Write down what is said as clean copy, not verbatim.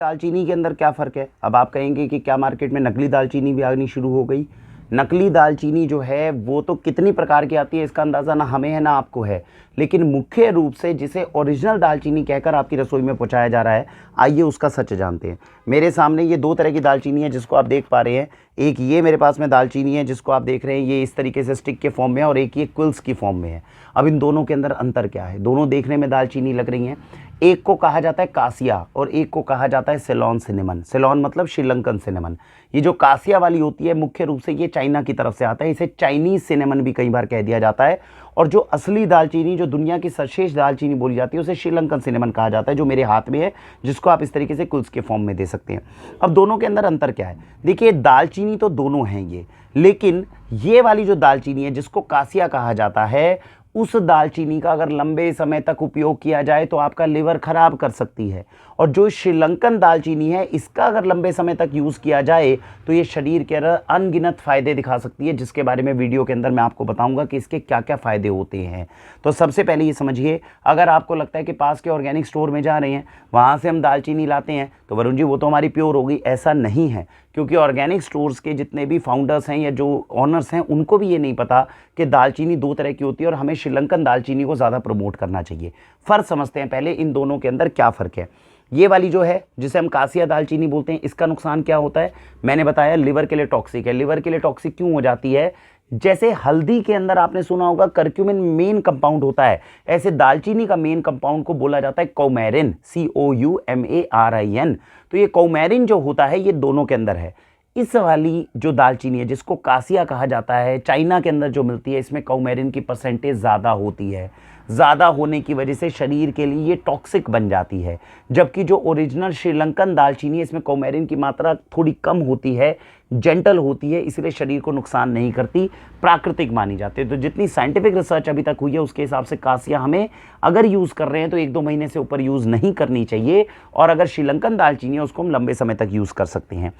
दालचीनी के अंदर क्या फ़र्क है? अब आप कहेंगे कि क्या मार्केट में नकली दालचीनी भी आनी शुरू हो गई? नकली दालचीनी जो है वो तो कितनी प्रकार की आती है इसका अंदाज़ा ना हमें है ना आपको है, लेकिन मुख्य रूप से जिसे ओरिजिनल दालचीनी कहकर आपकी रसोई में पहुंचाया जा रहा है, आइए उसका सच जानते हैं। मेरे सामने ये दो तरह की दालचीनी है जिसको आप देख पा रहे हैं। एक ये मेरे पास में दालचीनी है जिसको आप देख रहे हैं, ये इस तरीके से स्टिक के फॉर्म में है, और एक ये क्विल्स की फॉर्म में है। अब इन दोनों के अंदर अंतर क्या है? दोनों देखने में दालचीनी लग रही हैं। एक को कहा जाता है कासिया और एक को कहा जाता है सेलोन सिनेमन। सेलोन मतलब श्रीलंकन सिनेमन। ये जो कासिया वाली होती है मुख्य रूप से ये चाइना की तरफ से आता है, इसे चाइनीज सिनेमन भी कई बार कह दिया जाता है। और जो असली दालचीनी, जो दुनिया की सर्वश्रेष्ठ दालचीनी बोली जाती है, उसे श्रीलंकन सिनेमन कहा जाता है, जो मेरे हाथ में है, जिसको आप इस तरीके से कुल्स के फॉर्म में दे सकते हैं। अब दोनों के अंदर अंतर क्या है? देखिए, दालचीनी तो दोनों हैं ये, लेकिन ये वाली जो दालचीनी है जिसको कासिया कहा जाता है, उस दालचीनी का अगर लंबे समय तक उपयोग किया जाए तो आपका लिवर खराब कर सकती है। और जो श्रीलंकन दालचीनी है, इसका अगर लंबे समय तक यूज़ किया जाए तो ये शरीर के अंदर अनगिनत फ़ायदे दिखा सकती है, जिसके बारे में वीडियो के अंदर मैं आपको बताऊंगा कि इसके क्या क्या फ़ायदे होते हैं। तो सबसे पहले ये समझिए, अगर आपको लगता है कि पास के ऑर्गेनिक स्टोर में जा रहे हैं, वहाँ से हम दालचीनी लाते हैं तो वरुण जी वो तो हमारी प्योर होगी, ऐसा नहीं है। क्योंकि ऑर्गेनिक स्टोर्स के जितने भी फाउंडर्स हैं या जो ऑनर्स हैं, उनको भी ये नहीं पता कि दालचीनी दो तरह की होती है और हमें श्रीलंकन दालचीनी को ज़्यादा प्रमोट करना चाहिए। फ़र्क समझते हैं पहले इन दोनों के अंदर क्या फ़र्क है। ये वाली जो है जिसे हम कासिया दालचीनी बोलते हैं, इसका नुकसान क्या होता है? मैंने बताया लिवर के लिए टॉक्सिक है। लिवर के लिए टॉक्सिक क्यों हो जाती है? जैसे हल्दी के अंदर आपने सुना होगा करक्यूमिन मेन कंपाउंड होता है, ऐसे दालचीनी का मेन कंपाउंड को बोला जाता है कौमेरिन, COUMARIN। तो ये कौमेरिन जो होता है ये दोनों के अंदर है। इस वाली जो दालचीनी है जिसको कासिया कहा जाता है, चाइना के अंदर जो मिलती है, इसमें कौमेरिन की परसेंटेज ज़्यादा होती है। ज़्यादा होने की वजह से शरीर के लिए ये टॉक्सिक बन जाती है। जबकि जो ओरिजिनल श्रीलंकन दालचीनी है, इसमें कौमेरिन की मात्रा थोड़ी कम होती है, जेंटल होती है, इसलिए शरीर को नुकसान नहीं करती, प्राकृतिक मानी जाती है। तो जितनी साइंटिफिक रिसर्च अभी तक हुई है उसके हिसाब से कासिया हमें अगर यूज़ कर रहे हैं तो 1-2 महीने से ऊपर यूज़ नहीं करनी चाहिए, और अगर श्रीलंकन दालचीनी है उसको हम लंबे समय तक यूज़ कर सकते हैं।